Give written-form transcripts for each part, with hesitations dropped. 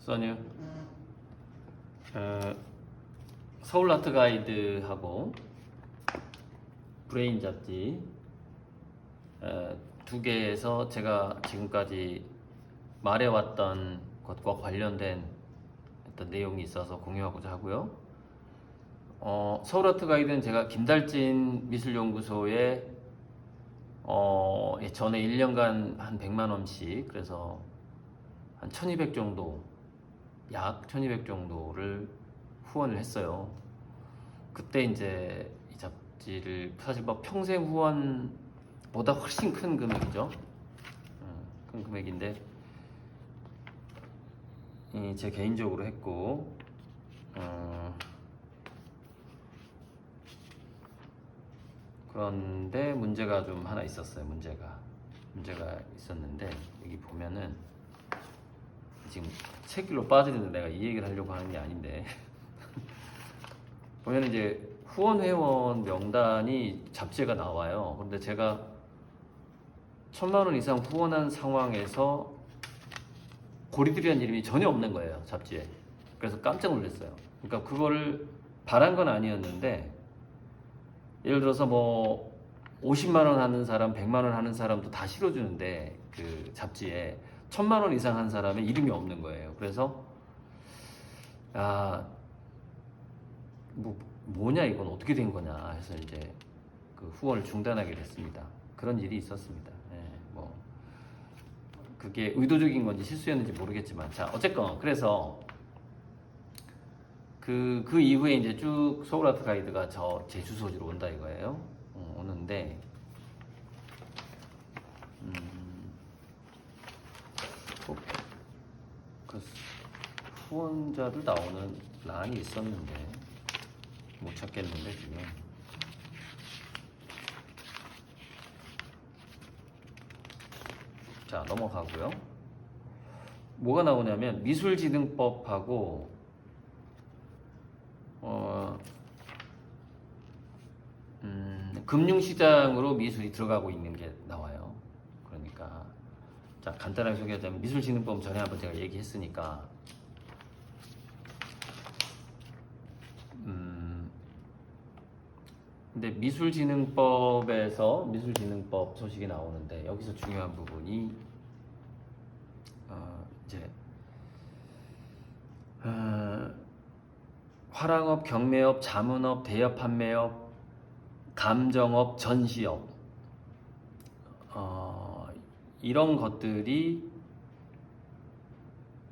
써뉴 서울 아트 가이드하고 브레인 잡지 두 개에서 제가 지금까지 말해왔던 것과 관련된 어떤 내용이 있어서 공유하고자 하고요. 서울 아트 가이드는 제가 김달진 미술연구소에 전에 1년간 한 100만 원씩, 그래서 한 1200 정도, 약 1200 정도를 후원을 했어요. 그때 이제 이 잡지를 사실 뭐 평생 후원보다 훨씬 큰 금액이죠. 큰 금액인데 제 개인적으로 했고, 그런데 문제가 좀 하나 있었어요. 문제가 있었는데, 여기 보면은 지금 책길로 빠지는데 내가 이 얘기를 하려고 하는 게 아닌데 보면 이제 후원 회원 명단이 잡지가 나와요. 그런데 제가 1000만 원 이상 후원한 상황에서 고리들이라는 이름이 전혀 없는 거예요, 잡지에. 그래서 깜짝 놀랐어요. 그러니까 그거를 바란 건 아니었는데, 예를 들어서 뭐 50만 원 하는 사람, 100만 원 하는 사람도 다 실어주는데 그 잡지에 1000만 원 이상 한 사람의 이름이 없는 거예요. 그래서 뭐냐 이건 어떻게 된 거냐 해서 이제 그 후원을 중단하게 됐습니다. 그런 일이 있었습니다. 뭐 그게 의도적인 건지 실수였는지 모르겠지만, 자 어쨌건 그래서 그 이후에 이제 쭉 서울 아트 가이드가 제 주소지로 온다 이거예요. 오는데 그 후원자들 나오는 란이 있었는데 못 찾겠는데 지금. 자 넘어가고요. 뭐가 나오냐면 미술진흥법하고 금융시장으로 미술이 들어가고 있는 게 나와요. 그러니까 자 간단하게 소개하자면, 미술진흥법 전에 한번 제가 얘기했으니까 근데 미술진흥법에서 미술진흥법 소식이 나오는데, 여기서 중요한 부분이 이제 화랑업, 경매업, 자문업, 대여 판매업, 감정업, 전시업, 이런 것들이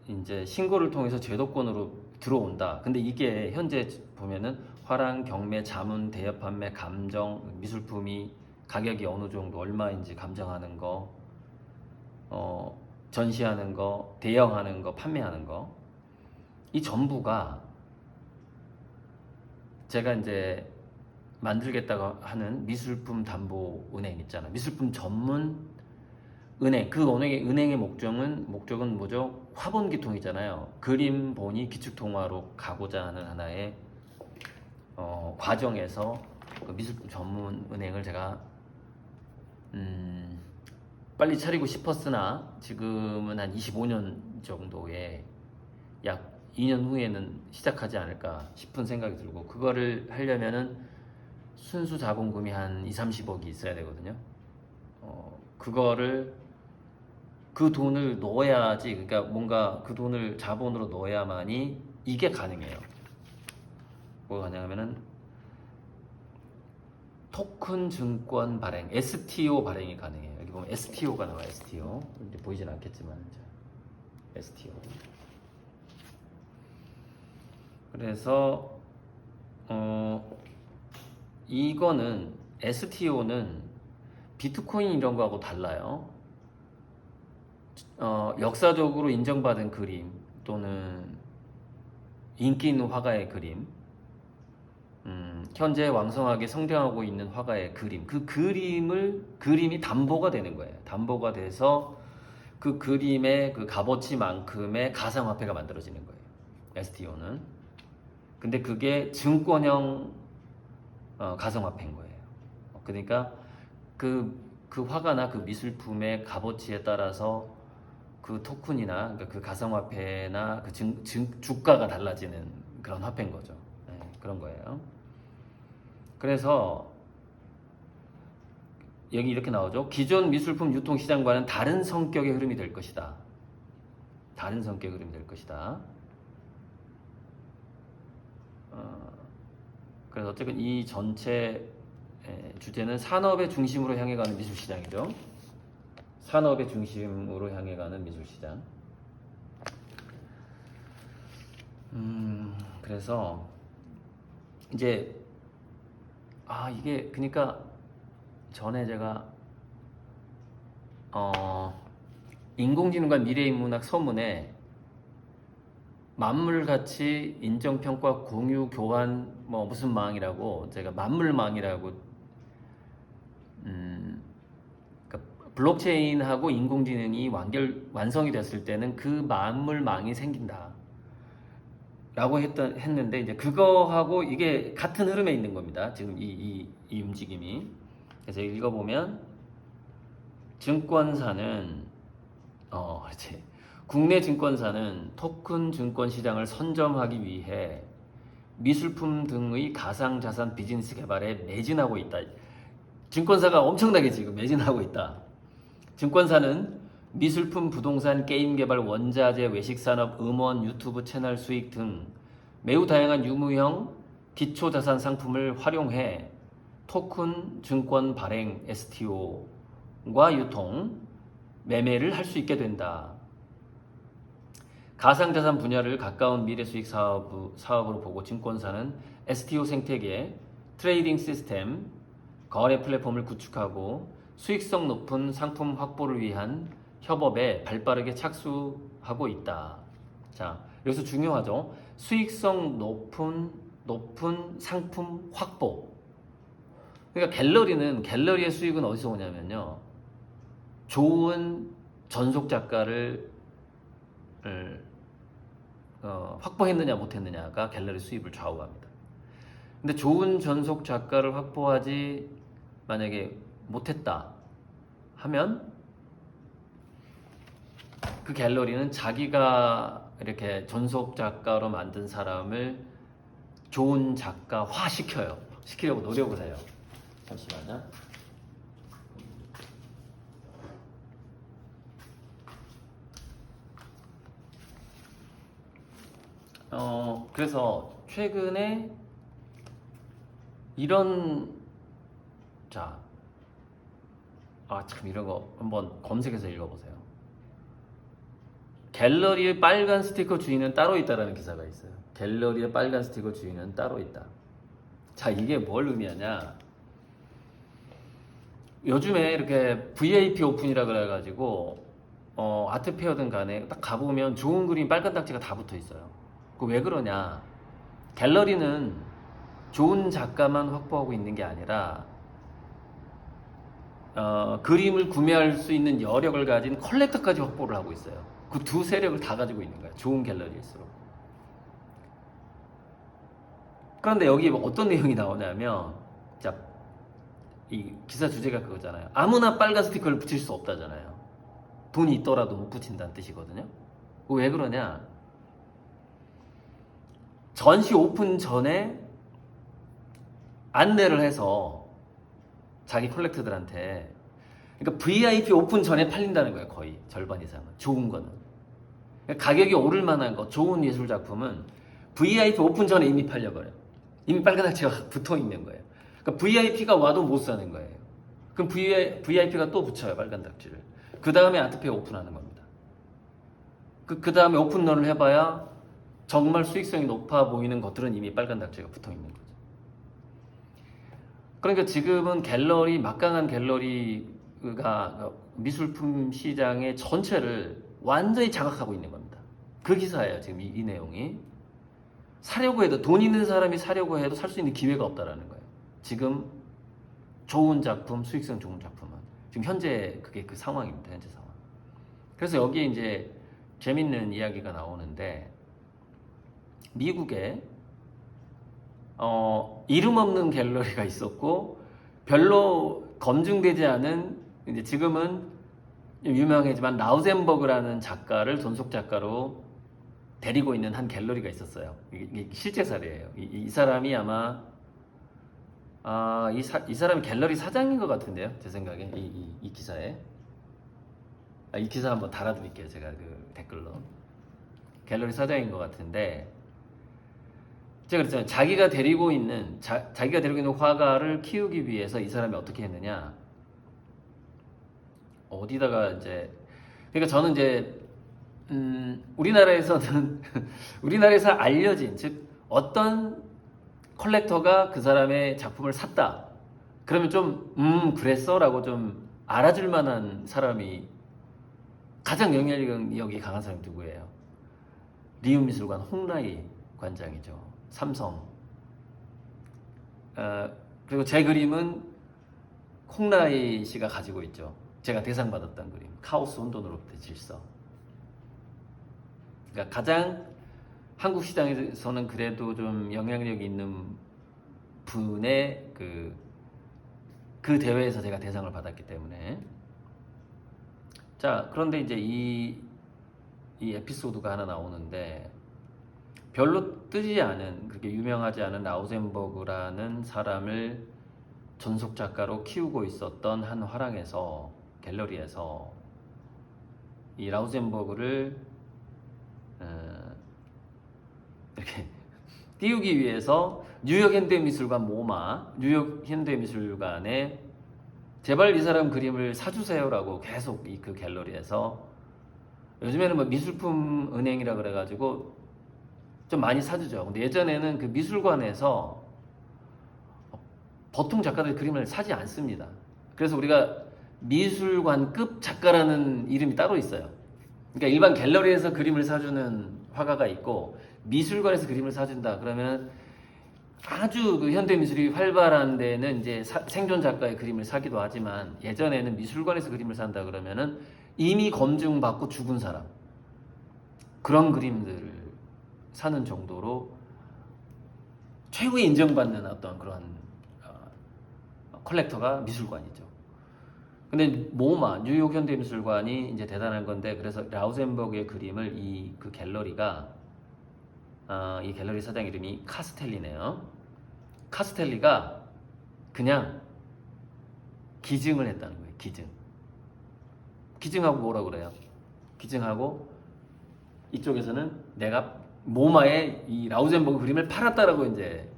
이제 신고를 통해서 제도권으로 들어온다. 근데 이게 현재 보면은 화랑, 경매, 자문, 대여 판매, 감정, 미술품이 가격이 어느 정도 얼마인지 감정하는 거, 전시하는 거, 대여하는 거, 판매하는 거, 이 전부가 제가 이제 만들겠다고 하는 미술품 담보 은행 있잖아. 미술품 전문 은행. 그 은행의 목적은 뭐죠? 화본기통이잖아요. 그림본이 기축통화로 가고자 하는 하나의 과정에서 그 미술품 전문 은행을 제가 빨리 차리고 싶었으나 지금은 한 25년 정도에 약 2년 후에는 시작하지 않을까 싶은 생각이 들고, 그거를 하려면은 순수 자본금이 한 2~30억이 있어야 되거든요. 그 돈을 넣어야지, 그러니까 뭔가 그 돈을 자본으로 넣어야만이 이게 가능해요. 뭐가 가능하면은 토큰 증권 발행, STO 발행이 가능해요. 여기 보면 STO가 나와요. STO. 이제 보이진 않겠지만, STO. 그래서 이거는 STO는 비트코인 이런 거하고 달라요. 역사적으로 인정받은 그림 또는 인기 있는 화가의 그림, 현재 왕성하게 성장하고 있는 화가의 그림, 그 그림이 담보가 되는 거예요. 담보가 돼서 그 그림의 그 값어치만큼의 가상화폐가 만들어지는 거예요, STO는. 근데 그게 증권형 가상화폐인 거예요. 그러니까 그 화가나 그 미술품의 값어치에 따라서 그 토큰이나 그러니까 그 가상화폐나 그 주가가 달라지는 그런 화폐인 거죠. 네, 그런 거예요. 그래서 여기 이렇게 나오죠. 기존 미술품 유통 시장과는 다른 성격의 흐름이 될 것이다. 다른 성격의 흐름이 될 것이다. 그래서 어쨌든 이 전체 주제는 산업의 중심으로 향해 가는 미술 시장이죠. 산업의 중심으로 향해 가는 미술 시장. 그래서 이제 이게 그러니까 전에 제가 인공지능과 미래인문학 서문에 만물가치 인정평가 공유 교환 뭐 무슨 망이라고 제가 만물망이라고 그러니까 블록체인하고 인공지능이 완성이 됐을 때는 그 만물망이 생긴다 라고 했는데 이제 그거하고 이게 같은 흐름에 있는 겁니다. 지금 이 움직임이. 그래서 읽어보면 증권사는 그렇지. 국내 증권사는 토큰 증권 시장을 선점하기 위해 미술품 등의 가상자산 비즈니스 개발에 매진하고 있다. 증권사가 엄청나게 지금 매진하고 있다. 증권사는 미술품, 부동산, 게임 개발, 원자재, 외식산업, 음원, 유튜브 채널 수익 등 매우 다양한 유무형 기초자산 상품을 활용해 토큰 증권 발행, STO과 유통, 매매를 할 수 있게 된다. 가상자산 분야를 가까운 미래 수익 사업으로 보고 증권사는 STO 생태계, 트레이딩 시스템, 거래 플랫폼을 구축하고 수익성 높은 상품 확보를 위한 협업에 발빠르게 착수하고 있다. 자, 여기서 중요하죠. 수익성 높은 상품 확보. 그러니까 갤러리의 수익은 어디서 오냐면요. 좋은 전속 작가를 확보했느냐 못했느냐가 갤러리 수입을 좌우합니다. 근데 좋은 전속 작가를 확보하지 만약에 못했다 하면 그 갤러리는 자기가 이렇게 전속 작가로 만든 사람을 좋은 작가화 시키려고 노력을 해요. 잠시만요. 그래서 최근에 이런 참 이런 거 한번 검색해서 읽어보세요. 갤러리의 빨간 스티커 주인은 따로 있다라는 기사가 있어요. 갤러리의 빨간 스티커 주인은 따로 있다. 자, 이게 뭘 의미하냐? 요즘에 이렇게 VIP 오픈이라 그래가지고 아트페어든 간에 딱 가보면 좋은 그림 빨간 딱지가 다 붙어 있어요. 그 왜 그러냐? 갤러리는 좋은 작가만 확보하고 있는 게 아니라 그림을 구매할 수 있는 여력을 가진 컬렉터까지 확보를 하고 있어요. 그 두 세력을 다 가지고 있는 거예요. 좋은 갤러리일수록. 그런데 여기 어떤 내용이 나오냐면, 자, 이 기사 주제가 그거잖아요. 아무나 빨간 스티커를 붙일 수 없다잖아요. 돈이 있더라도 못 붙인다는 뜻이거든요. 왜 그러냐? 전시 오픈 전에 안내를 해서 자기 컬렉터들한테, 그러니까 VIP 오픈 전에 팔린다는 거예요. 거의 절반 이상은. 좋은 거는. 그러니까 가격이 오를 만한 거, 좋은 예술 작품은 VIP 오픈 전에 이미 팔려버려요. 이미 빨간 딱지가 붙어 있는 거예요. 그러니까 VIP가 와도 못 사는 거예요. 그럼 VIP가 또 붙여요, 빨간 딱지를. 그 다음에 아트페어 오픈하는 겁니다. 그 다음에 오픈런을 해봐야 정말 수익성이 높아 보이는 것들은 이미 빨간 딱지가 붙어 있는 거죠. 그러니까 지금은 막강한 갤러리가 미술품 시장의 전체를 완전히 장악하고 있는 겁니다. 그 기사예요, 지금 이 내용이. 사려고 해도, 돈 있는 사람이 사려고 해도 살 수 있는 기회가 없다라는 거예요. 지금 좋은 작품, 수익성 좋은 작품은. 지금 현재 그게 그 상황입니다, 현재 상황. 그래서 여기에 이제 재밌는 이야기가 나오는데, 미국에 이름 없는 갤러리가 있었고 별로 검증되지 않은, 이제 지금은 유명하지만 라우젠버그라는 작가를 전속 작가로 데리고 있는 한 갤러리가 있었어요. 이게 실제 사례예요. 이 사람이 아마 이 사람이 갤러리 사장인 것 같은데요. 제 생각에 이 기사에 이 기사 한번 달아드릴게요. 제가 그 댓글로 갤러리 사장인 것 같은데 제가 그랬잖아요. 자기가 데리고 있는 화가를 키우기 위해서 이 사람이 어떻게 했느냐? 어디다가 이제 그러니까 저는 이제 우리나라에서는 우리나라에서 알려진 즉 어떤 컬렉터가 그 사람의 작품을 샀다. 그러면 좀 그랬어? 라고 좀 알아줄 만한 사람이 가장 영향력이 강한 사람이 누구예요? 리움미술관 홍라이 관장이죠. 삼성. 그리고 제 그림은 홍라이 씨가 가지고 있죠. 제가 대상 받았던 그림. 카오스 혼돈으로부터 질서. 그러니까 가장 한국 시장에서는 그래도 좀 영향력 있는 분의 그 대회에서 제가 대상을 받았기 때문에. 자, 그런데 이제 이 에피소드가 하나 나오는데 별로 뜨지 않은, 그렇게 유명하지 않은 라우젠버그라는 사람을 전속 작가로 키우고 있었던 한 화廊에서, 갤러리에서 이 라우젠버그를 이렇게 띄우기 위해서 뉴욕 현대미술관 모마, 뉴욕 현대미술관에 제발 이 사람 그림을 사주세요라고 계속 그 갤러리에서, 요즘에는 뭐 미술품 은행이라 그래가지고 좀 많이 사주죠. 근데 예전에는 그 미술관에서 보통 작가들 그림을 사지 않습니다. 그래서 우리가 미술관급 작가라는 이름이 따로 있어요. 그러니까 일반 갤러리에서 그림을 사주는 화가가 있고 미술관에서 그림을 사준다 그러면 아주 그 현대미술이 활발한 데는 이제 생존 작가의 그림을 사기도 하지만, 예전에는 미술관에서 그림을 산다 그러면은 이미 검증받고 죽은 사람, 그런 그림들을 사는 정도로 최고의 인정받는 어떤 그런 컬렉터가 미술관이죠. 근데 모마, 뉴욕 현대미술관이 이제 대단한 건데, 그래서 라우젠버그의 그림을 그 갤러리가 이 갤러리 사장 이름이 카스텔리네요. 카스텔리가 그냥 기증을 했다는 거예요. 기증하고 뭐라 그래요? 기증하고 이쪽에서는 내가 모마의 이 라우젠버그 그림을 팔았다라고 이제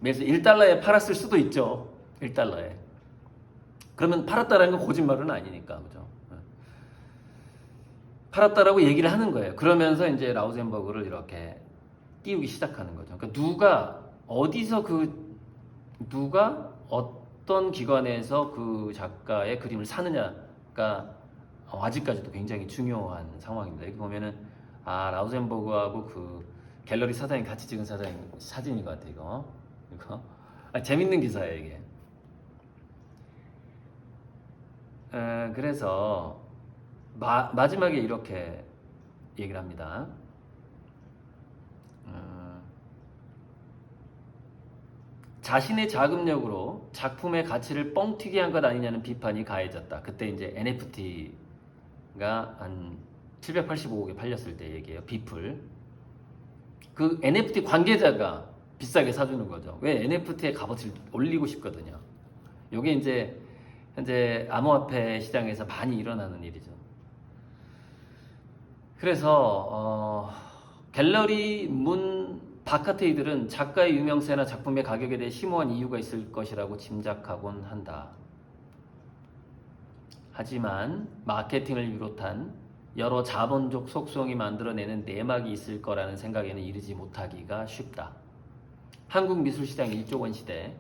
매수 1달러에 팔았을 수도 있죠. 1달러에. 그러면 팔았다라는 건 거짓말은 아니니까, 그죠? 팔았다라고 얘기를 하는 거예요. 그러면서 이제 라우젠버그를 이렇게 띄우기 시작하는 거죠. 그러니까 누가 어떤 기관에서 그 작가의 그림을 사느냐가 아직까지도 굉장히 중요한 상황입니다. 여기 보면은 라우젠버그하고 그 갤러리 사장이 같이 찍은 사진인 것 같아요. 이거 재밌는 기사예요, 이게. 그래서 마지막에 이렇게 얘기를 합니다. 자신의 자금력으로 작품의 가치를 뻥튀기 한 것 아니냐는 비판이 가해졌다. 그때 이제 NFT가 한 785억에 팔렸을 때 얘기예요. 비플. 그 NFT 관계자가 비싸게 사주는 거죠. 왜? NFT의 값어치를 올리고 싶거든요. 이게 이제 현재 암호화폐 시장에서 많이 일어나는 일이죠. 그래서 갤러리 문 바깥의 이들은 작가의 유명세나 작품의 가격에 대해 심오한 이유가 있을 것이라고 짐작하곤 한다. 하지만 마케팅을 비롯한 여러 자본적 속성이 만들어내는 내막이 있을 거라는 생각에는 이르지 못하기가 쉽다. 한국 미술시장 1조 원 시대,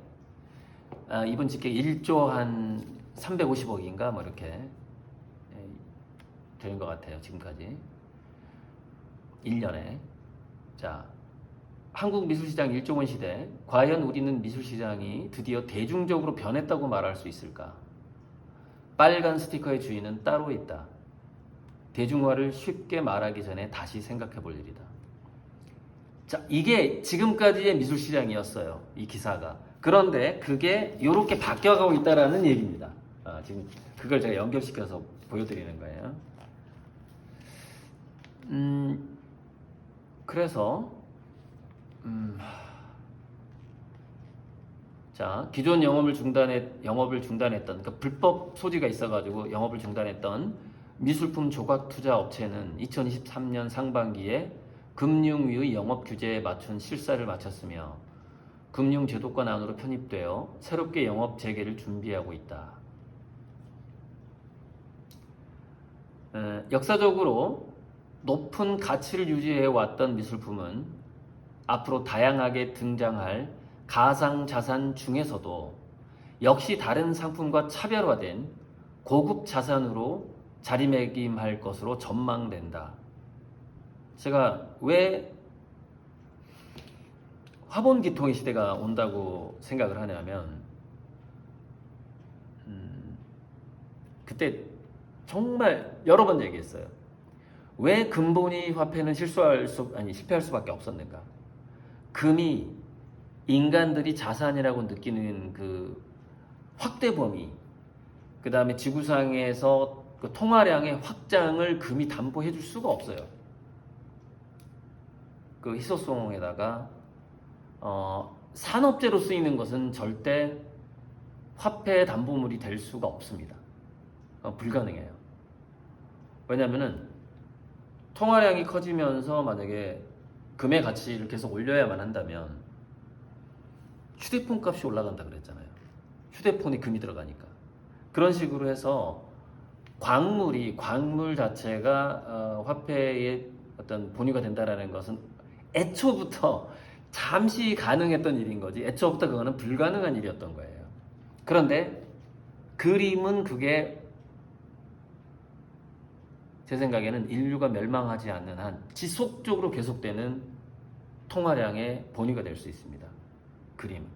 이번 집계 1조 한 350억인가 뭐 이렇게 되는 것 같아요. 지금까지 1년에. 자, 한국 미술시장 1조 원 시대, 과연 우리는 미술시장이 드디어 대중적으로 변했다고 말할 수 있을까? 빨간 스티커의 주인은 따로 있다. 대중화를 쉽게 말하기 전에 다시 생각해 볼 일이다. 자, 이게 지금까지의 미술시장이었어요. 이 기사가. 그런데 그게 이렇게 바뀌어가고 있다라는 얘기입니다. 지금 그걸 제가 연결시켜서 보여드리는 거예요. 그래서 자, 기존 영업을 중단했던, 그러니까 불법 소지가 있어가지고 영업을 중단했던 미술품 조각 투자 업체는 2023년 상반기에 금융위의 영업 규제에 맞춘 실사를 마쳤으며 금융제도권 안으로 편입되어 새롭게 영업 재개를 준비하고 있다. 역사적으로 높은 가치를 유지해 왔던 미술품은 앞으로 다양하게 등장할 가상자산 중에서도 역시 다른 상품과 차별화된 고급 자산으로 자리매김할 것으로 전망된다. 제가 왜 화본기통의 시대가 온다고 생각을 하냐면 그때 정말 여러 번 얘기했어요. 왜 금본위 화폐는 실패할 수밖에 없었는가? 금이 인간들이 자산이라고 느끼는 그 확대 범위, 그 다음에 지구상에서 그 통화량의 확장을 금이 담보해 줄 수가 없어요. 그 희소성에다가 산업재로 쓰이는 것은 절대 화폐 담보물이 될 수가 없습니다. 불가능해요. 왜냐면은 통화량이 커지면서 만약에 금의 가치를 계속 올려야만 한다면 휴대폰 값이 올라간다 그랬잖아요. 휴대폰이 금이 들어가니까. 그런 식으로 해서 광물 자체가 화폐의 어떤 본위가 된다라는 것은 애초부터 잠시 가능했던 일인 거지, 애초부터 그거는 불가능한 일이었던 거예요. 그런데 그림은 그게 제 생각에는 인류가 멸망하지 않는 한 지속적으로 계속되는 통화량의 본위가 될 수 있습니다. 그림.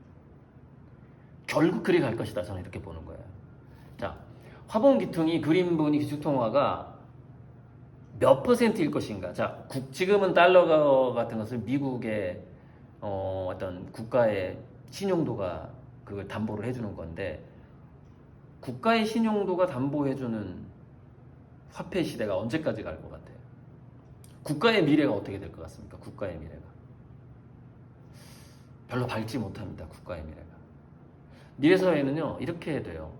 결국 그리 갈 것이다. 저는 이렇게 보는 거예요. 자, 화본기퉁이 그림 본위 기축통화가 몇 퍼센트일 것인가? 자, 지금은 달러 같은 것은 미국의 어떤 국가의 신용도가 그걸 담보를 해주는 건데, 국가의 신용도가 담보해주는 화폐 시대가 언제까지 갈 것 같아요? 국가의 미래가 어떻게 될 것 같습니까? 국가의 미래가 별로 밝지 못합니다. 국가의 미래가. 미래사회는요 이렇게 돼요.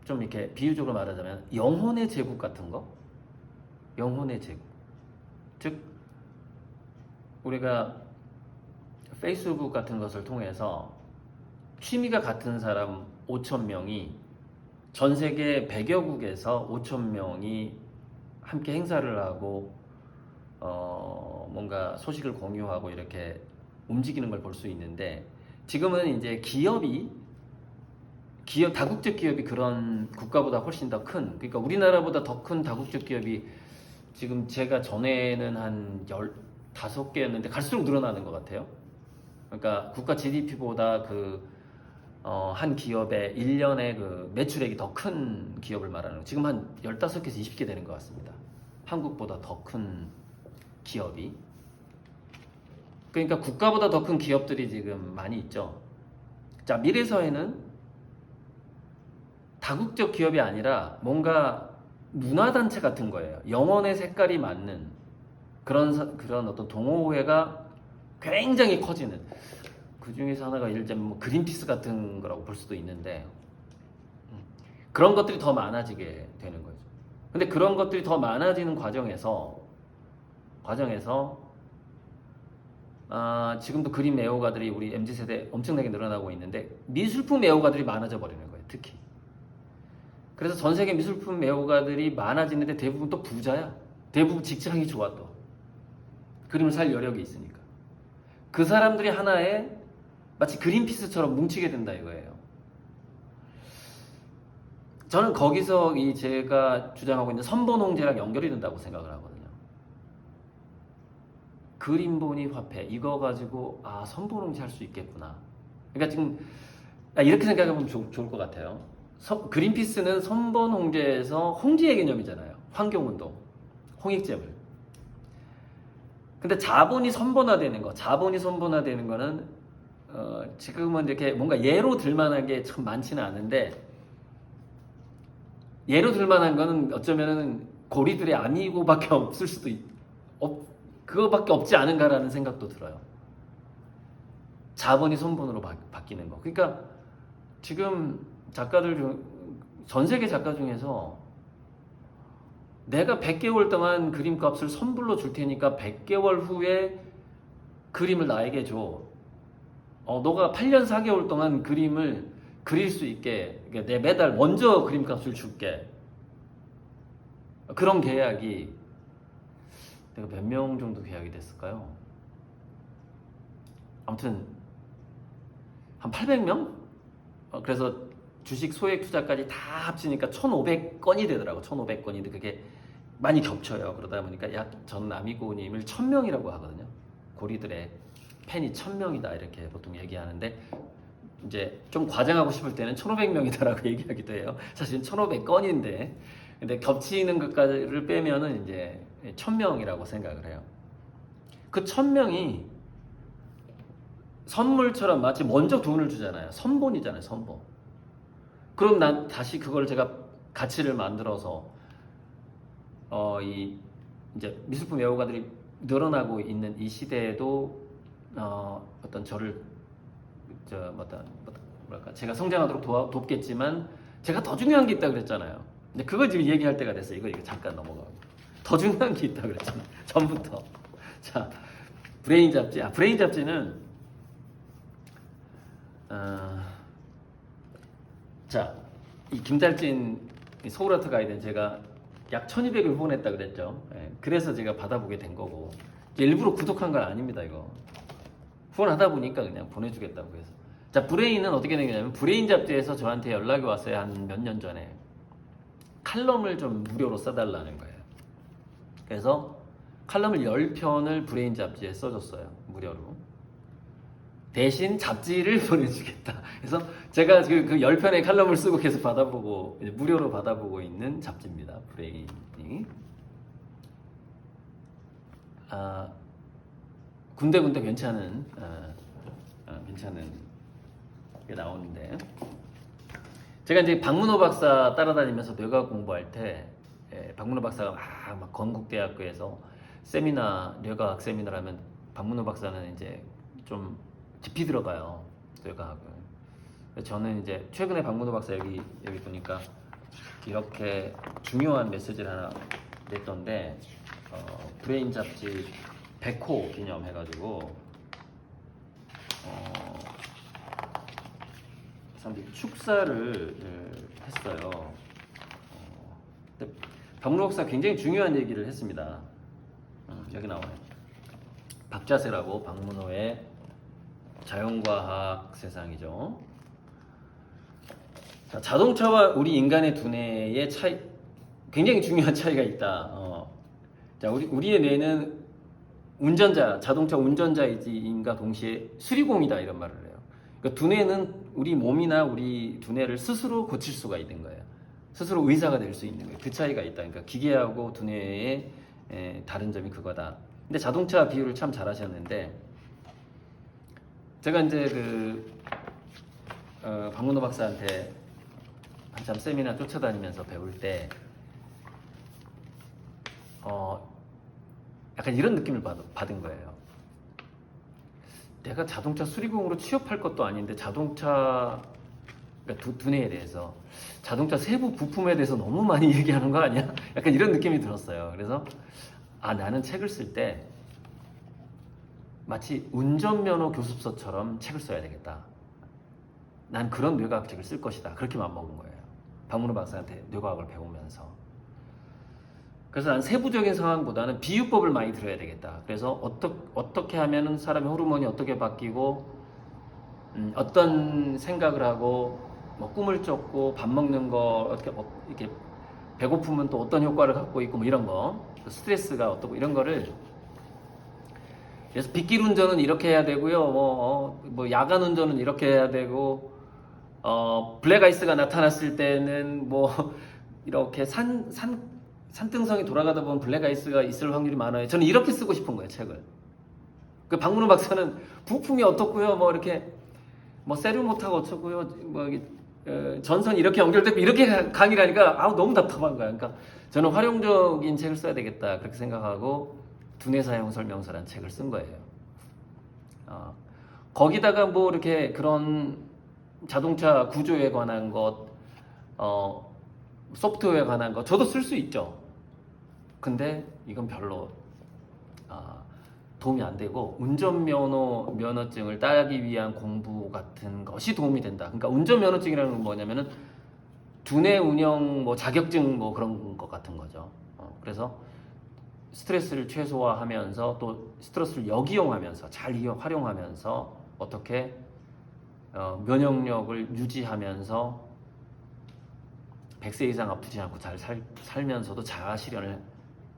좀 이렇게 비유적으로 말하자면 영혼의 제국 같은 거, 영혼의 제국. 즉 우리가 페이스북 같은 것을 통해서 취미가 같은 사람 5,000명이 전 세계 100여국에서 5,000명이 함께 행사를 하고 뭔가 소식을 공유하고 이렇게 움직이는 걸 볼 수 있는데, 지금은 이제 다국적 기업이 그런 국가보다 훨씬 더 큰, 그러니까 우리나라보다 더 큰 다국적 기업이 지금 제가 전에는 한 15개였는데 갈수록 늘어나는 것 같아요. 그러니까 국가 GDP보다 한 기업의 1년의 그 매출액이 더 큰 기업을 말하는 거예요. 지금 한 15개에서 20개 되는 것 같습니다. 한국보다 더 큰 기업이. 그러니까 국가보다 더 큰 기업들이 지금 많이 있죠. 자, 미래사회는 다국적 기업이 아니라 뭔가 문화단체 같은 거예요. 영혼의 색깔이 맞는 그런 어떤 동호회가 굉장히 커지는, 그 중에서 하나가 예를 들면 뭐 그린피스 같은 거라고 볼 수도 있는데, 그런 것들이 더 많아지게 되는 거죠. 근데 그런 것들이 더 많아지는 과정에서 지금도 그림 애호가들이 우리 MZ세대 엄청나게 늘어나고 있는데 미술품 애호가들이 많아져 버리는 거예요. 특히. 그래서 전 세계 미술품 애호가들이 많아지는데 대부분 또 부자야. 대부분 직장이 좋아. 또 그림을 살 여력이 있으니까 그 사람들이 하나의 마치 그린피스처럼 뭉치게 된다 이거예요. 저는 거기서 제가 주장하고 있는 선본홍제랑 연결이 된다고 생각을 하거든요. 그림본위 화폐 이거 가지고 선본홍제 할 수 있겠구나. 그러니까 지금 이렇게 생각해보면 좋을 것 같아요. 그린피스는 선본홍제에서 홍지의 개념이잖아요. 환경운동, 홍익재물. 근데 자본이 선본화되는 거는 지금은 이렇게 뭔가 예로 들만한 게 참 많지는 않은데 예로 들만한 거는 어쩌면은 고리들의 아니고밖에 없을 수도 그거밖에 없지 않은가라는 생각도 들어요. 자본이 손본으로 바뀌는 거. 그러니까 지금 전 세계 작가 중에서 내가 100개월 동안 그림값을 선불로 줄 테니까 100개월 후에 그림을 나에게 줘. 너가 8년 4개월 동안 그림을 그릴 수 있게 내 매달 먼저 그림값을 줄게. 그런 계약이 내가 몇 명 정도 계약이 됐을까요? 아무튼 한 800명? 그래서 주식 소액 투자까지 다 합치니까 1,500건이 되더라고. 1,500건인데 그게 많이 겹쳐요. 그러다 보니까 저는 아미고님을 1,000명이라고 하거든요. 고리들의 팬이 1,000명이다 이렇게 보통 얘기하는데 이제 좀 과장하고 싶을 때는 1,500명이다라고 얘기하기도 해요. 사실은 1,500건인데 근데 겹치는 것까지를 빼면은 이제 1,000명이라고 생각을 해요. 그 1,000명이 선물처럼 마치 먼저 돈을 주잖아요. 선본이잖아요, 선본. 그럼 난 다시 그걸 제가 가치를 만들어서 이제 미술품 애호가들이 늘어나고 있는 이 시대에도 어떤 저를 뭐랄까 제가 성장하도록 돕겠지만 제가 더 중요한 게 있다 그랬잖아요. 근데 그걸 지금 얘기할 때가 됐어요. 이거 잠깐 넘어가고 더 중요한 게 있다 그랬잖아요. 전부터. 자, 브레인 잡지. 브레인 잡지는 자, 이 김달진 서울아트 가이드는 제가 약 1,200을 후원했다 그랬죠. 그래서 제가 받아보게 된 거고 일부러 구독한 건 아닙니다. 이거 후원하다 보니까 그냥 보내주겠다고 해서. 자, 브레인은 어떻게 된 거냐면 브레인 잡지에서 저한테 연락이 왔어요. 한 몇 년 전에 칼럼을 좀 무료로 써달라는 거예요. 그래서 칼럼을 10편을 브레인 잡지에 써줬어요. 무료로. 대신 잡지를 보내주겠다. 그래서 제가 그 10편의 칼럼을 쓰고 계속 받아보고 무료로 받아보고 있는 잡지입니다. 브레인이. 군데군데 괜찮은 게 나오는데 제가 이제 박문호 박사 따라다니면서 뇌과학 공부할 때 박문호 박사가 막 건국대학교에서 뇌과학 세미나 하면 박문호 박사는 이제 좀 깊이 들어가요, 뇌과학을. 저는 이제 최근에 박문호 박사 여기 보니까 이렇게 중요한 메시지를 하나 냈던데 브레인 잡지 100호 기념해가지고 사람들이 축사를 했어요. 근데 박문호 박사 굉장히 중요한 얘기를 했습니다. 여기 나와요. 박자세라고 박문호의 자연과학 세상이죠. 자, 자동차와 우리 인간의 두뇌의 차이, 굉장히 중요한 차이가 있다. 자, 우리의 뇌는 자동차 운전자이지인가 동시에 수리공이다 이런 말을 해요. 그러니까 두뇌는 우리 몸이나 우리 두뇌를 스스로 고칠 수가 있는 거예요. 스스로 의사가 될 수 있는 거예요. 그 차이가 있다. 그러니까 기계하고 두뇌의 다른 점이 그거다. 근데 자동차 비유를 참 잘하셨는데 제가 이제 박문호 박사한테 한참 세미나 쫓아다니면서 배울 때 약간 이런 느낌을 받은 거예요. 내가 자동차 수리공으로 취업할 것도 아닌데 그러니까 두뇌에 대해서 자동차 세부 부품에 대해서 너무 많이 얘기하는 거 아니야? 약간 이런 느낌이 들었어요. 그래서 나는 책을 쓸 때 마치 운전면허 교습서처럼 책을 써야 되겠다. 난 그런 뇌과학 책을 쓸 것이다. 그렇게 마음먹은 거예요. 박문호 박사한테 뇌과학을 배우면서. 그래서 난 세부적인 상황보다는 비유법을 많이 들어야 되겠다. 그래서 어떻게 하면은 사람의 호르몬이 어떻게 바뀌고 어떤 생각을 하고 뭐 꿈을 쫓고 밥 먹는 거 어떻게 이렇게 배고프면 또 어떤 효과를 갖고 있고 뭐 이런 거 스트레스가 어떻고 이런 거를 그래서 빗길 운전은 이렇게 해야 되고요. 뭐 야간 운전은 이렇게 해야 되고 블랙아이스가 나타났을 때는 뭐 이렇게 산등성이 돌아가다 보면 블랙아이스가 있을 확률이 많아요. 저는 이렇게 쓰고 싶은 거예요, 책을. 그 박문호 박사는 부품이 어떻고요, 뭐 이렇게 뭐 세류 못하고 어쩌고요. 뭐 전선 이렇게 연결되고 이렇게 강의를 하니까 아우 너무 답답한 거야. 그러니까 저는 활용적인 책을 써야 되겠다 그렇게 생각하고 두뇌 사용 설명서라는 책을 쓴 거예요. 거기다가 뭐 이렇게 그런 자동차 구조에 관한 것, 소프트웨어에 관한 것 저도 쓸 수 있죠. 근데 이건 별로 도움이 안 되고 운전면허증을 따기 위한 공부 같은 것이 도움이 된다. 그러니까 운전면허증이라는 건 뭐냐면은 두뇌 운영 뭐 자격증 뭐 그런 것 같은 거죠. 그래서 스트레스를 최소화하면서 또 스트레스를 역이용하면서 잘 활용하면서 어떻게 면역력을 유지하면서 100세 이상 아프지 않고 잘 살면서도 자아 실현을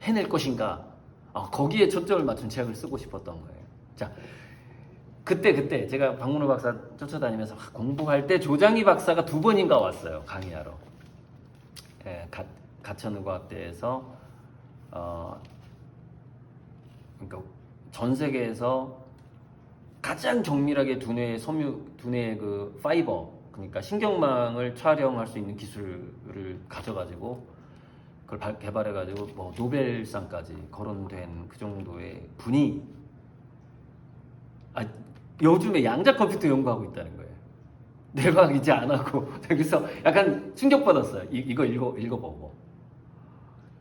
해낼 것인가 거기에 초점을 맞춘 책을 쓰고 싶었던 거예요. 자, 그때 제가 박문호 박사 쫓아다니면서 공부할 때 조장희 박사가 2번인가 왔어요. 강의하러. 예, 가천의과학대에서 그러니까 전 세계에서 가장 정밀하게 두뇌의 그 파이버, 그러니까 신경망을 촬영할 수 있는 기술을 가져가지고 그걸 개발해가지고 뭐 노벨상까지 거론된 그 정도의 분이 요즘에 양자 컴퓨터 연구하고 있다는 거예요. 뇌과학 이제 안 하고. 그래서 약간 충격받았어요. 이거 읽어보고.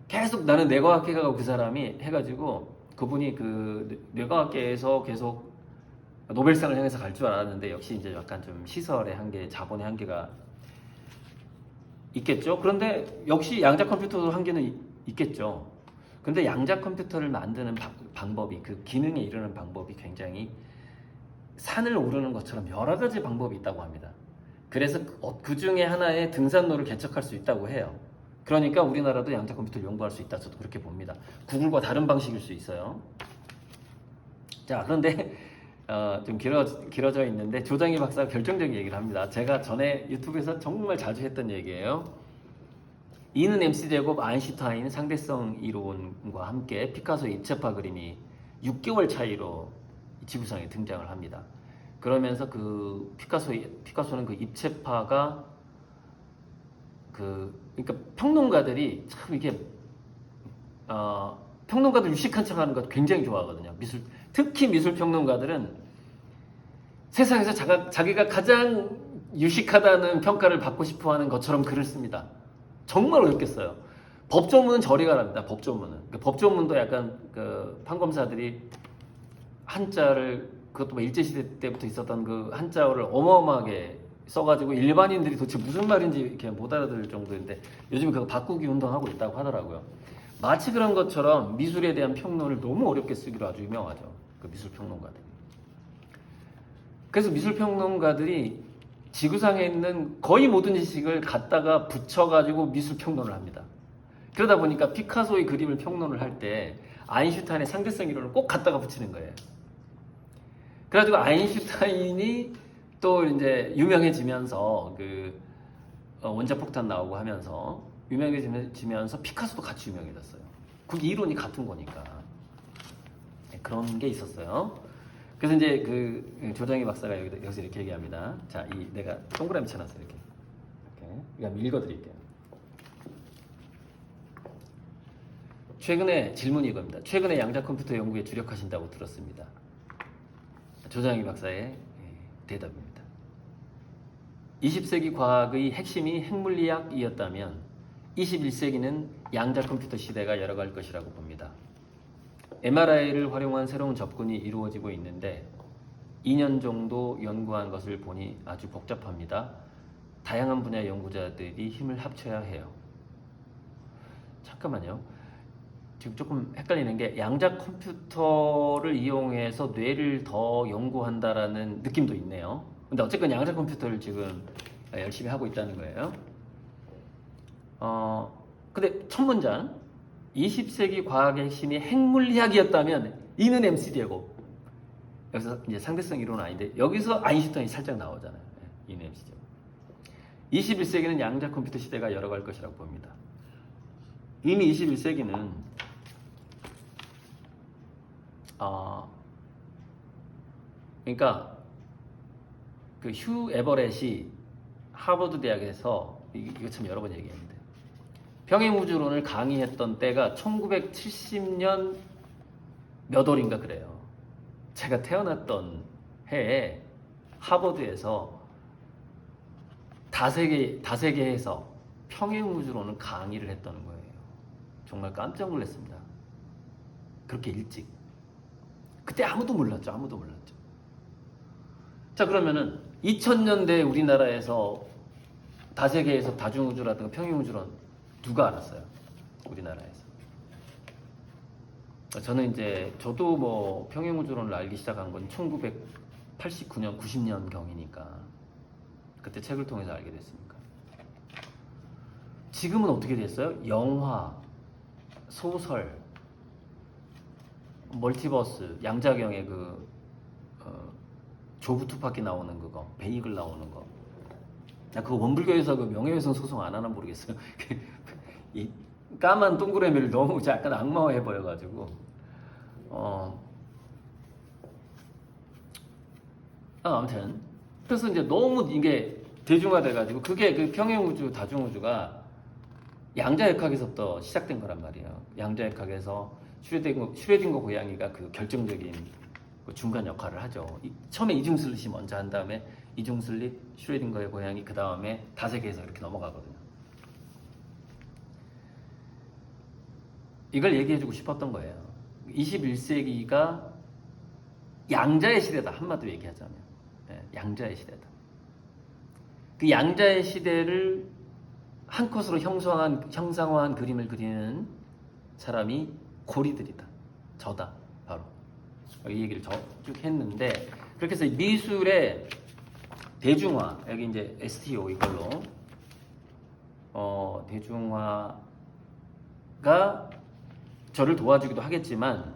계속 나는 뇌과학회가고 그 사람이 해가지고 그분이 그 뇌과학계에서 계속 노벨상을 향해서 갈 줄 알았는데 역시 이제 약간 좀 시설의 한계, 자본의 한계가 있겠죠. 그런데 역시 양자 컴퓨터도 한계는 있겠죠. 근데 양자 컴퓨터를 만드는 방법이, 그 기능에 이르는 방법이 굉장히 산을 오르는 것처럼 여러 가지 방법이 있다고 합니다. 그래서 그 중에 하나의 등산로를 개척할 수 있다고 해요. 그러니까 우리나라도 양자 컴퓨터를 연구할 수 있다. 저도 그렇게 봅니다. 구글과 다른 방식일 수 있어요. 자, 그런데 좀 길어져 있는데 조장희 박사가 결정적인 얘기를 합니다. 제가 전에 유튜브에서 정말 자주 했던 얘기예요. E는 mc제곱 아인슈타인 상대성 이론과 함께 피카소의 입체파 그림이 6개월 차이로 지구상에 등장을 합니다. 그러면서 그 피카소는 그 입체파가 그러니까 평론가들이 참 이게 평론가들 유식한 척하는 것 굉장히 좋아하거든요. 특히 미술 평론가들은 세상에서 자기가 가장 유식하다는 평가를 받고 싶어하는 것처럼 글을 씁니다. 정말 어렵겠어요. 법조문은 저리 가랍니다. 법조문은. 그러니까 법조문도 약간 그 판검사들이 한자를, 그것도 뭐 일제시대 때부터 있었던 그 한자어를 어마어마하게 써가지고 일반인들이 도대체 무슨 말인지 이렇게 못 알아들을 정도인데 요즘 그거 바꾸기 운동하고 있다고 하더라고요. 마치 그런 것처럼 미술에 대한 평론을 너무 어렵게 쓰기로 아주 유명하죠. 그 미술 평론가들이. 그래서 미술 평론가들이 지구상에 있는 거의 모든 지식을 갖다가 붙여가지고 미술 평론을 합니다. 그러다 보니까 피카소의 그림을 평론을 할 때 아인슈타인의 상대성 이론을 꼭 갖다가 붙이는 거예요. 그래가지고 아인슈타인이 또 이제 유명해지면서 그 원자폭탄 나오고 하면서 유명해지면서 피카소도 같이 유명해졌어요. 그 이론이 같은 거니까. 그런 게 있었어요. 그래서 이제 그 조장희 박사가 여기서 이렇게 얘기합니다. 자, 내가 동그라미 쳐놨어요. 이렇게. 한번 읽어드릴게요. 최근에 질문이 이겁니다. 최근에 양자 컴퓨터 연구에 주력하신다고 들었습니다. 조장희 박사의 대답입니다. 20세기 과학의 핵심이 핵물리학이었다면 21세기는 양자 컴퓨터 시대가 열어갈 것이라고 봅니다. MRI를 활용한 새로운 접근이 이루어지고 있는데 2년 정도 연구한 것을 보니 아주 복잡합니다. 다양한 분야 연구자들이 힘을 합쳐야 해요. 잠깐만요. 지금 조금 헷갈리는 게 양자 컴퓨터를 이용해서 뇌를 더 연구한다라는 느낌도 있네요. 근데 어쨌건 양자 컴퓨터를 지금 열심히 하고 있다는 거예요. 근데 첫 문장 20세기 과학의 핵심이 핵물리학이었다면 E는 mc제곱. 여기서 이제 상대성 이론은 아닌데 여기서 아인슈타인이 살짝 나오잖아요. E는 mc제곱. 21세기는 양자 컴퓨터 시대가 열어갈 것이라고 봅니다. 이미 21세기는 그러니까 그 휴 에버렛이 하버드 대학에서 이거 참 여러 번 얘기했는데 평행우주론을 강의했던 때가 1970년 몇 월인가 그래요. 제가 태어났던 해에 하버드에서 다세계에서 평행우주론을 강의를 했다는 거예요. 정말 깜짝 놀랐습니다. 그렇게 일찍. 그때 아무도 몰랐죠. 아무도 몰랐죠. 자, 그러면은 2000년대 우리나라에서 다세계에서 다중우주라든가 평행우주론 누가 알았어요? 우리나라에서. 저는 이제 저도 뭐 평행우주론을 알기 시작한 건 1989년, 90년 경이니까 그때 책을 통해서 알게 됐으니까. 지금은 어떻게 됐어요? 영화, 소설, 멀티버스, 양자경의 조부 투팍기 나오는 그거, 베이글 나오는 거. 나 그거 원불교에서 그 명예훼손 소송 안 하나 모르겠어요. 이 까만 동그라미를 너무 약간 악마화해 버려가지고. 아무튼 그래서 이제 너무 이게 대중화돼가지고 그게 그 평행우주, 다중우주가 양자역학에서부터 시작된 거란 말이에요. 양자역학에서 슈레딩거 고양이가 그 결정적인 그 중간 역할을 하죠. 처음에 이중슬릿이 먼저 한 다음에 이중슬릿, 슈레딩거의 고양이, 그 다음에 다세계에서 이렇게 넘어가거든요. 이걸 얘기해주고 싶었던 거예요. 21세기가 양자의 시대다. 한마디로 얘기하자면 양자의 시대다. 그 양자의 시대를 한 컷으로 형상화한 그림을 그리는 사람이 고리들이다. 저다. 바로 이 얘기를 쭉 했는데, 그렇게 해서 미술의 대중화, 여기 이제 STO 이걸로 대중화가 저를 도와주기도 하겠지만,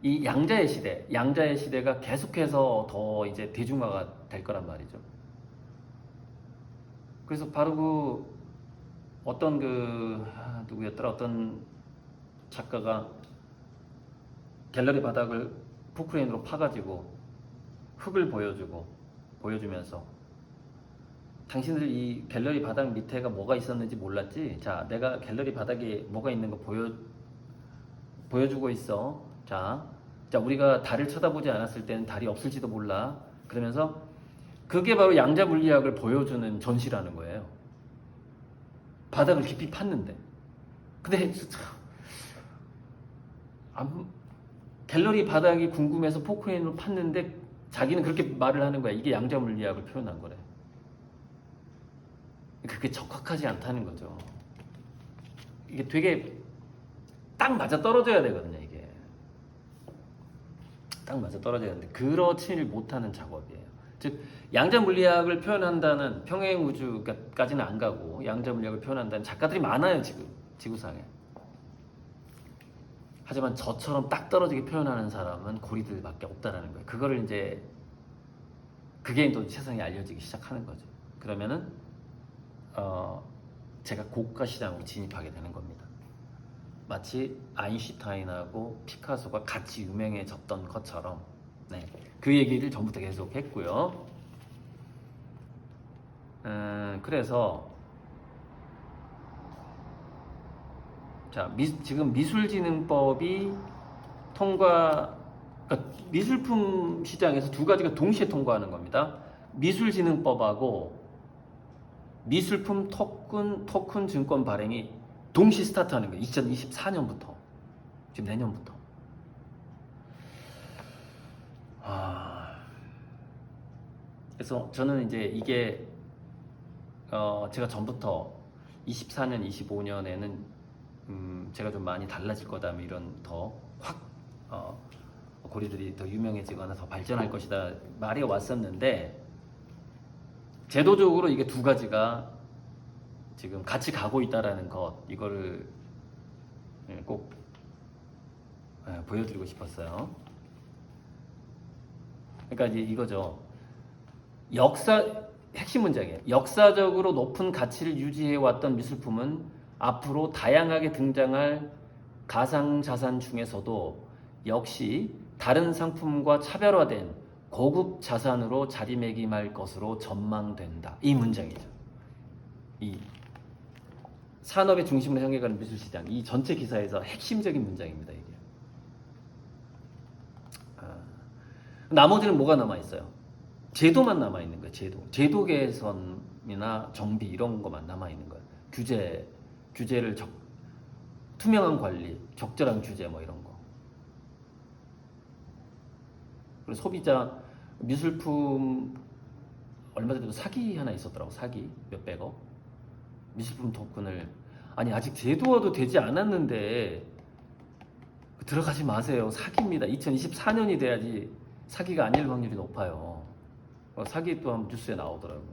이 양자의 시대가 계속해서 더 이제 대중화가 될 거란 말이죠. 그래서 바로 어떤 누구였더라? 어떤 작가가 갤러리 바닥을 포크레인으로 파가지고 흙을 보여주면서 당신들 이 갤러리 바닥 밑에가 뭐가 있었는지 몰랐지? 자, 내가 갤러리 바닥에 뭐가 있는 거 보여주고 있어. 자, 우리가 달을 쳐다보지 않았을 때는 달이 없을지도 몰라. 그러면서 그게 바로 양자 물리학을 보여주는 전시라는 거예요. 바닥을 깊이 팠는데. 근데 갤러리 바닥이 궁금해서 포크레인으로 팠는데 자기는 그렇게 말을 하는 거야. 이게 양자 물리학을 표현한 거래. 그게 적합하지 않다는 거죠. 이게 되게 딱 맞아 떨어져야 되거든요. 이게 딱 맞아 떨어져야 되는데 그렇지를 못하는 작업이에요. 즉 양자 물리학을 표현한다는 평행 우주까지는 안 가고 양자 물리학을 표현한다는 작가들이 많아요. 지금 지구상에. 하지만 저처럼 딱 떨어지게 표현하는 사람은 고리들밖에 없다라는 거예요. 그거를 이제 그게 또 세상에 알려지기 시작하는 거죠. 그러면은 제가 고가 시장으로 진입하게 되는 겁니다. 마치 아인슈타인하고 피카소가 같이 유명해졌던 것처럼. 네, 그 얘기를 전부터 계속 했고요. 그래서 자, 지금 미술진흥법이 그러니까 미술품 시장에서 두 가지가 동시에 통과하는 겁니다. 미술진흥법하고 미술품 토큰 증권 발행이 동시 스타트하는 거예요. 2024년부터. 지금 내년부터. 그래서 저는 이제 이게 제가 전부터 24년, 25년에는 제가 좀 많이 달라질 거다, 이런 더 확 고리들이 더 유명해지거나 더 발전할 것이다 말이 왔었는데, 제도적으로 이게 두 가지가 지금 같이 가고 있다라는 것, 이거를 꼭 보여드리고 싶었어요. 그러니까 이제 이거죠. 핵심 문장이에요. 역사적으로 높은 가치를 유지해왔던 미술품은 앞으로 다양하게 등장할 가상자산 중에서도 역시 다른 상품과 차별화된 고급 자산으로 자리매김할 것으로 전망된다. 이 문장이죠. 이 산업의 중심으로 향해가는 미술시장, 이 전체 기사에서 핵심적인 문장입니다. 이게. 나머지는 뭐가 남아있어요? 제도만 남아있는 거예요. 제도 개선이나 정비 이런 것만 남아있는 거예요. 규제를 투명한 관리, 적절한 규제 뭐 이런 거. 그리고 소비자 미술품 얼마 전에도 사기 하나 있었더라고. 사기 몇백억. 미술품 토큰을 아직 제도화도 되지 않았는데 들어가지 마세요. 사기입니다. 2024년이 돼야지 사기가 아닐 확률이 높아요. 사기 또한 뉴스에 나오더라고.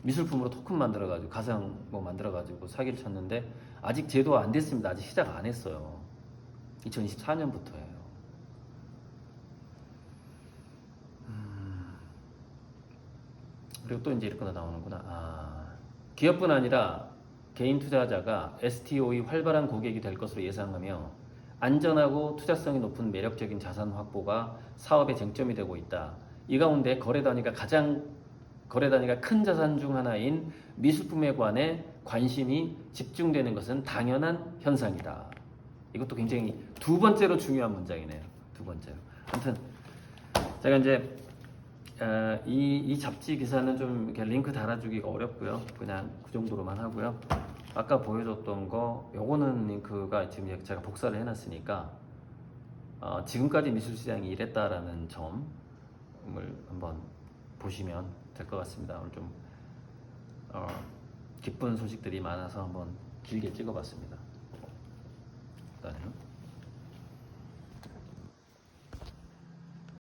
미술품으로 토큰 만들어가지고 가상 뭐 만들어가지고 사기를 쳤는데 아직 제도화 안 됐습니다. 아직 시작 안 했어요. 2024년부터예요. 그리고 또 이제 이렇게 나오는구나. 기업뿐 아니라 개인 투자자가 STO의 활발한 고객이 될 것으로 예상하며 안전하고 투자성이 높은 매력적인 자산 확보가 사업의 쟁점이 되고 있다. 이 가운데 거래 단위가 큰 자산 중 하나인 미술품에 관해 관심이 집중되는 것은 당연한 현상이다. 이것도 굉장히 두 번째로 중요한 문장이네요. 두 번째로. 아무튼 제가 이제 이 잡지 기사는 좀 이렇게 링크 달아주기가 어렵고요. 그냥 그 정도로만 하고요. 아까 보여줬던 거, 요거는 링크가 지금 제가 복사를 해놨으니까 지금까지 미술시장이 이랬다라는 점을 한번 보시면 될 것 같습니다. 오늘 좀 기쁜 소식들이 많아서 한번 길게 찍어봤습니다. 일단은.